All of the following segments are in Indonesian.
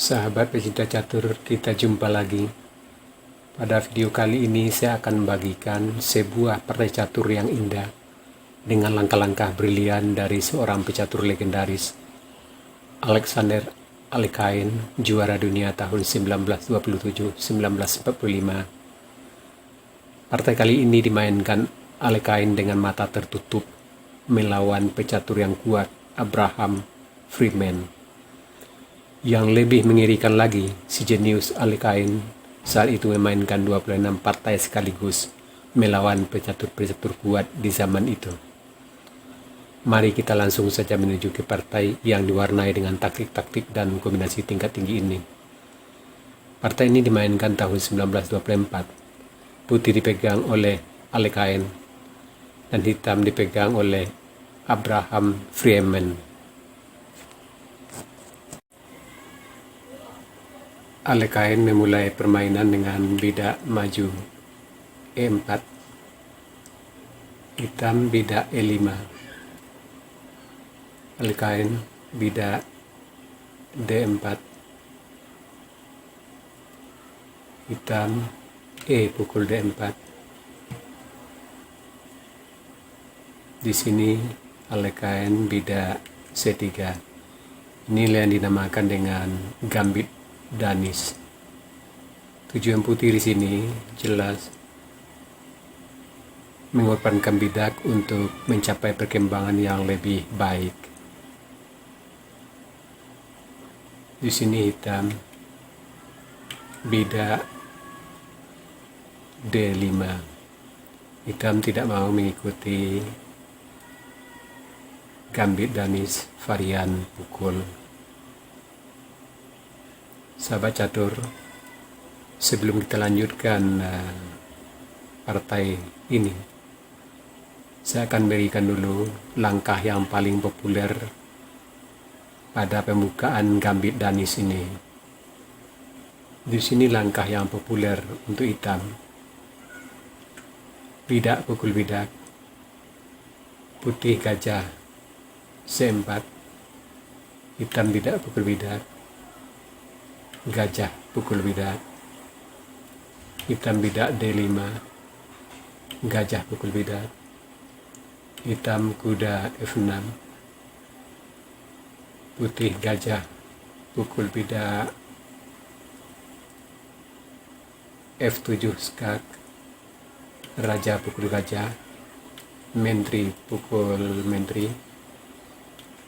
Sahabat pecinta catur, kita jumpa lagi. Pada video kali ini saya akan membagikan sebuah partai catur yang indah dengan langkah-langkah brilian dari seorang pecatur legendaris, Alexander Alekhine, juara dunia tahun 1927-1945. Partai kali ini dimainkan Alekhine dengan mata tertutup melawan pecatur yang kuat, Abraham Freeman. Yang lebih mengerikan lagi, si jenius Alekhine saat itu memainkan 26 partai sekaligus melawan pecatur-pecatur kuat di zaman itu. Mari kita langsung saja menuju ke partai yang diwarnai dengan taktik-taktik dan kombinasi tingkat tinggi ini. Partai ini dimainkan tahun 1924. Putih dipegang oleh Alekhine dan hitam dipegang oleh Abraham Freeman. Alekhine memulai permainan dengan bidak maju E4, hitam bidak E5, Alekhine bidak D4, hitam E pukul D4. Di sini Alekhine bidak C3. Inilah yang dinamakan dengan gambit Danis. Tujuan putih di sini jelas mengorbankan bidak untuk mencapai perkembangan yang lebih baik. Di sini hitam bidak D5. Hitam tidak mau mengikuti gambit Danis varian pukul. Sahabat catur, sebelum kita lanjutkan partai ini, saya akan berikan dulu langkah yang paling populer pada pembukaan gambit Danis ini. Di sini langkah yang populer untuk hitam. Bidak pukul bidak, putih gajah C4, hitam bidak pukul bidak, gajah pukul bidak, hitam bidak D5, gajah pukul bidak, hitam kuda F6, putih gajah pukul bidak F7 skak, raja pukul gajah, menteri pukul menteri,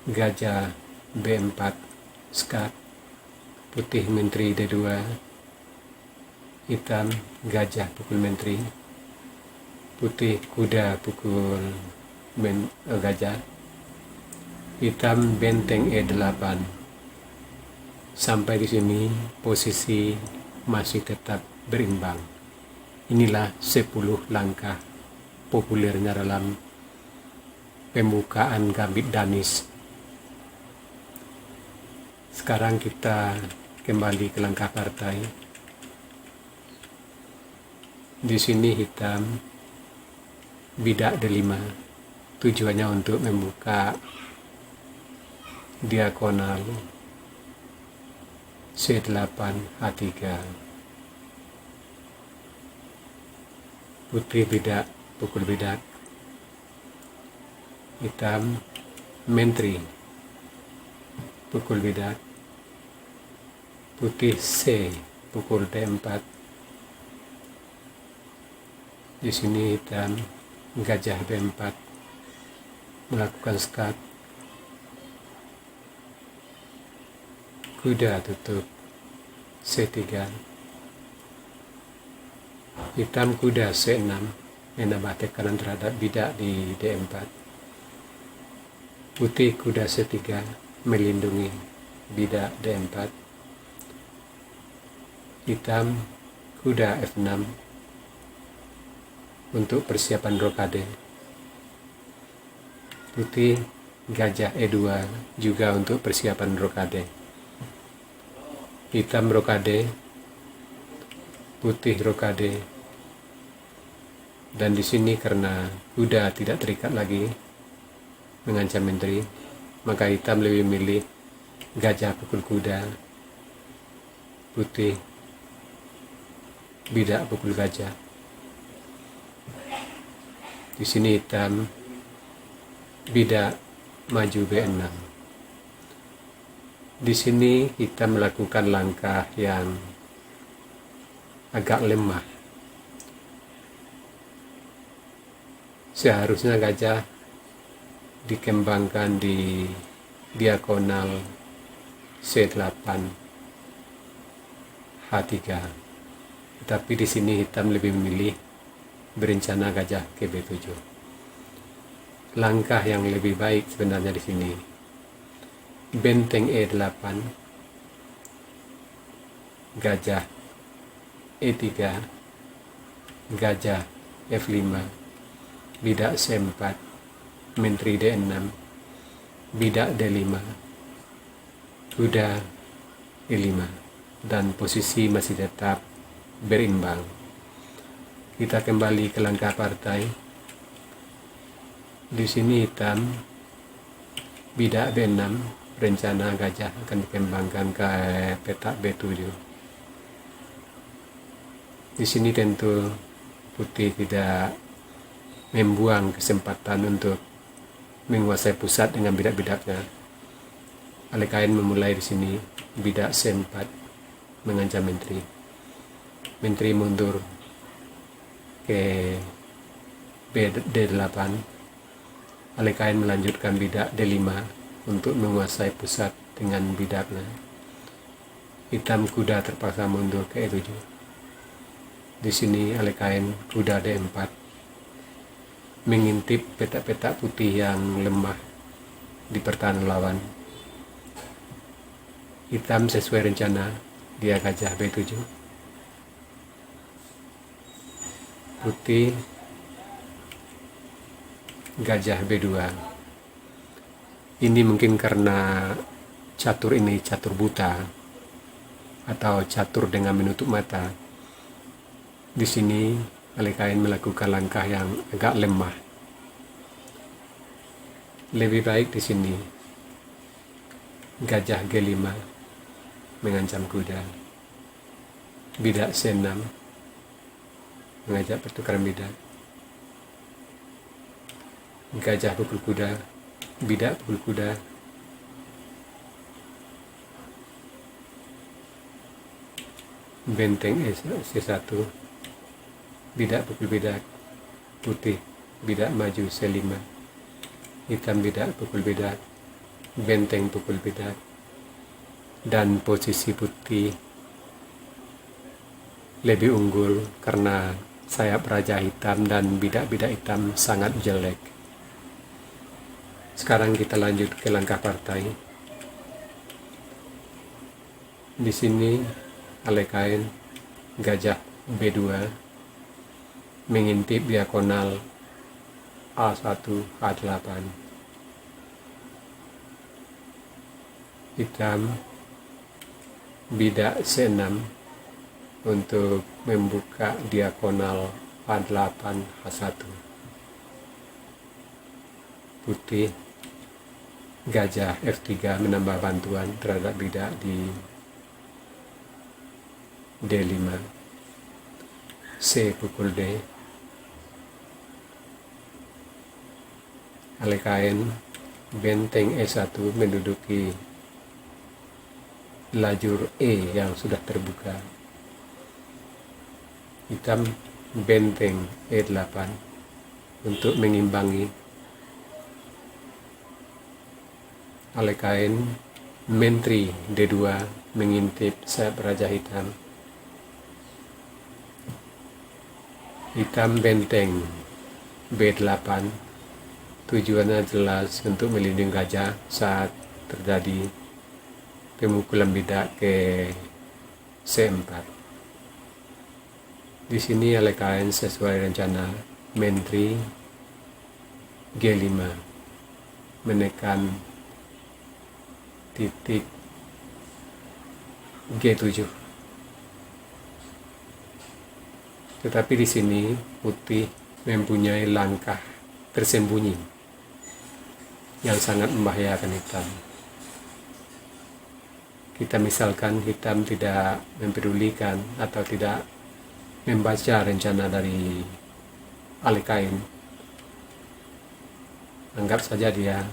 gajah B4 skak, putih menteri D2, hitam gajah pukul menteri, putih kuda pukul gajah, hitam benteng E8. Sampai di sini posisi masih tetap berimbang. Inilah 10 langkah populernya dalam pembukaan gambit Danis. Sekarang kita kembali ke langkah partai. Di sini hitam bidak D5. Tujuannya untuk membuka diagonal C8 H3. Putih bidak pukul bidak, hitam menteri pukul bidak, putih C pukul D4. Di sini hitam gajah B4 melakukan skak, kuda tutup C3, hitam kuda C6 menambah tekanan terhadap bidak di D4, putih kuda C3 melindungi bidak D4, hitam kuda F6 untuk persiapan rokade, putih gajah E2 juga untuk persiapan rokade, hitam rokade, putih rokade, dan di sini karena kuda tidak terikat lagi mengancam menteri, maka hitam lebih memilih gajah pukul kuda putih, bidak pukul gajah. Di sini hitam, bidak maju B6. Di sini hitam melakukan langkah yang agak lemah. Seharusnya gajah dikembangkan di diagonal C8 H3. Tetapi di sini hitam lebih memilih berencana gajah ke B7. Langkah yang lebih baik sebenarnya di sini benteng E8, gajah E3, gajah F5, bidak C4, menteri D6, bidak D5, kuda E5, dan posisi masih tetap berimbang. Kita kembali ke langkah partai. Di sini hitam, bidak B6, rencana gajah akan dikembangkan ke petak B7. Di sini tentu putih tidak membuang kesempatan untuk menguasai pusat dengan bidak-bidaknya. Alekain memulai di sini, bidak C4 mengancam menteri. Menteri mundur ke D8. Alekain melanjutkan bidak D5 untuk menguasai pusat dengan bidaknya. Hitam kuda terpaksa mundur ke E7. Di sini Alekain kuda D4 mengintip petak-petak putih yang lemah di pertahanan lawan. Hitam sesuai rencana, dia gajah B7. Putih gajah B2. Ini mungkin karena catur ini catur buta atau catur dengan menutup mata. Di sini Alekain melakukan langkah yang agak lemah. Lebih baik di sini gajah G5 mengancam kuda. Bidak C6 mengajak pertukaran bidak. Gajah pukul kuda, bidak pukul kuda. Benteng C1, bidak pukul bidak. Putih, bidak maju C5. Hitam bidak pukul bidak. Benteng pukul bidak. Dan posisi putih lebih unggul karena sayap raja hitam dan bidak-bidak hitam sangat jelek. Sekarang kita lanjut ke langkah partai. Di sini Alekain gajah B2 mengintip diagonal A1 H8. Hitam bidak C6 untuk membuka diagonal A8 H1. Putih gajah F3 menambah bantuan terhadap bidak di D5. C pukul D. Alekain benteng E1 menduduki lajur E yang sudah terbuka. Hitam benteng E8 untuk mengimbangi. Alekain menteri D2 mengintip sayap raja hitam. Hitam benteng B8, tujuannya jelas untuk melindungi gajah saat terjadi pemukulan bidak ke C4. Di sini Alekain sesuai rencana menteri G5 menekan titik G7. Tetapi di sini putih mempunyai langkah tersembunyi yang sangat membahayakan hitam. kita misalkan hitam tidak mempedulikan atau tidak membaca rencana dari ahli kain, anggap saja dia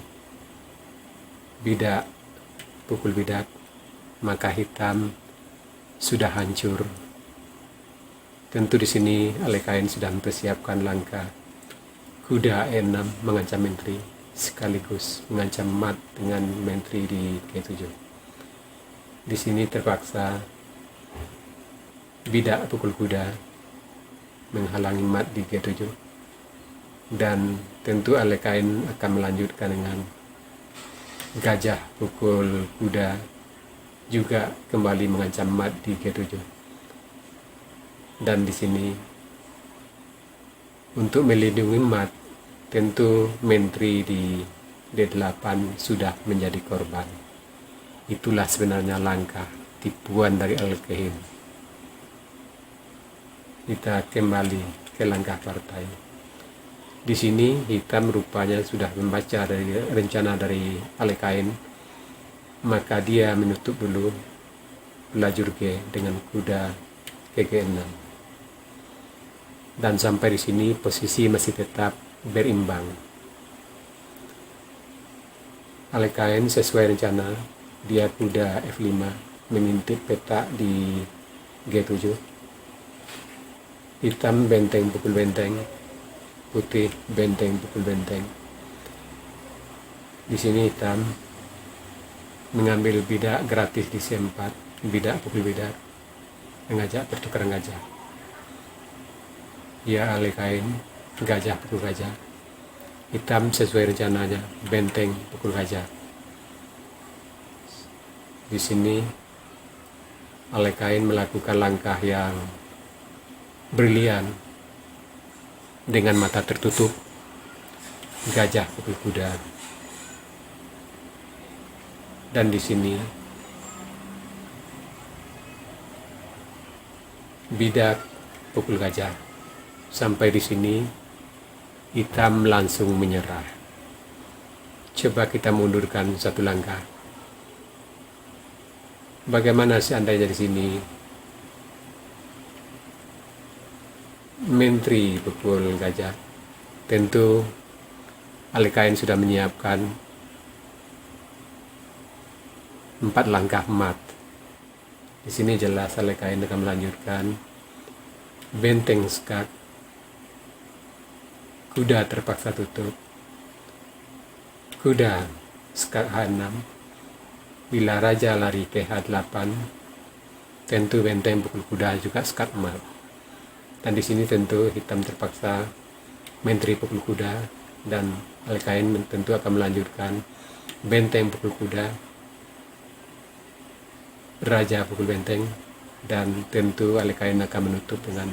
bidak, pukul bidak, maka hitam sudah hancur. Tentu di sini ahli kain sudah mempersiapkan langkah kuda E6 mengancam menteri, sekaligus mengancam mat dengan menteri di G7. Di sini terpaksa bidak pukul kuda menghalangi mat di G7, dan tentu ahli kain akan melanjutkan dengan gajah pukul kuda juga kembali mengancam mat di G7. Dan di sini untuk melindungi mat, tentu menteri di D8 sudah menjadi korban. Itulah sebenarnya langkah tipuan dari Al-Kahim. Kita kembali ke langkah partai. Di sini hitam rupanya sudah membaca dari rencana dari Al-Kain, maka dia menutup dulu lajur G dengan kuda ke G6. Dan sampai di sini posisi masih tetap berimbang. Al-Kain sesuai rencana, dia kuda F5 mengintip peta di G7. Hitam benteng pukul benteng, putih benteng pukul benteng. Di sini hitam mengambil bidak gratis di C4, bidak pukul bidak, mengajak pertukaran gajah. Ya, ahli kain, gajah pukul gajah. Hitam sesuai rencananya, benteng pukul gajah. Di sini ahli kain melakukan langkah yang brilian dengan mata tertutup, gajah pukul kuda. Dan di sini bidak pukul gajah. Sampai di sini hitam langsung menyerah. Coba kita mundurkan satu langkah. Bagaimana seandainya di sini menteri pukul gajah? Tentu ahli kain sudah menyiapkan 4 langkah mat. Di sini jelas ahli kain akan melanjutkan benteng skak, kuda terpaksa tutup, kuda skak H6. Bila raja lari ke H8, tentu benteng pukul kuda juga skak mat. Dan di sini tentu hitam terpaksa menteri pukul kuda, dan ahli kain tentu akan melanjutkan benteng pukul kuda, raja pukul benteng, dan tentu ahli kain akan menutup dengan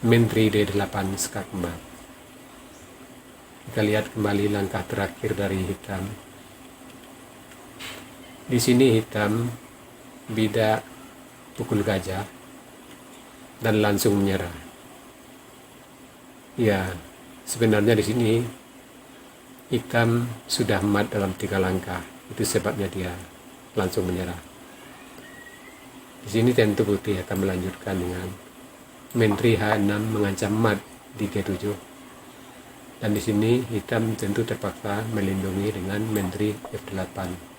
menteri D8 skak mat. Kita lihat kembali langkah terakhir dari hitam. Di sini hitam bidak pukul gajah dan langsung menyerah. Ya, sebenarnya di sini hitam sudah mat dalam 3 langkah. Itu sebabnya dia langsung menyerah. Di sini tentu putih akan melanjutkan dengan menteri H6 mengancam mat di G7. Dan di sini hitam tentu terpaksa melindungi dengan menteri F8.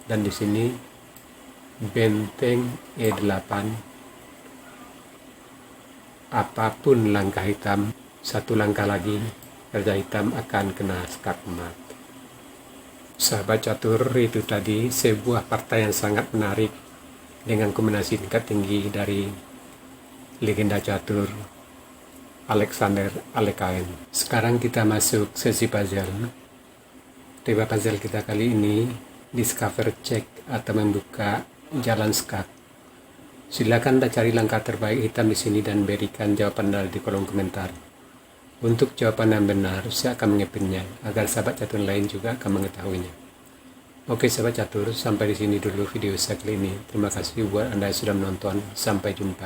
Dan di sini benteng E8, apapun langkah hitam, satu langkah lagi raja hitam akan kena skak mat. Sahabat catur, itu tadi sebuah partai yang sangat menarik dengan kombinasi tingkat tinggi dari legenda catur Alexander Al-Kain. Sekarang kita masuk sesi puzzle. Tema puzzle kita kali ini discover check atau membuka jalan skak. Silakan Anda cari langkah terbaik hitam di sini dan berikan jawaban Anda di kolom komentar. Untuk jawaban yang benar, saya akan mengepinnya agar sahabat catur lain juga akan mengetahuinya. Oke sahabat catur, sampai di sini dulu video saya kali ini. Terima kasih buat Anda yang sudah menonton. Sampai jumpa.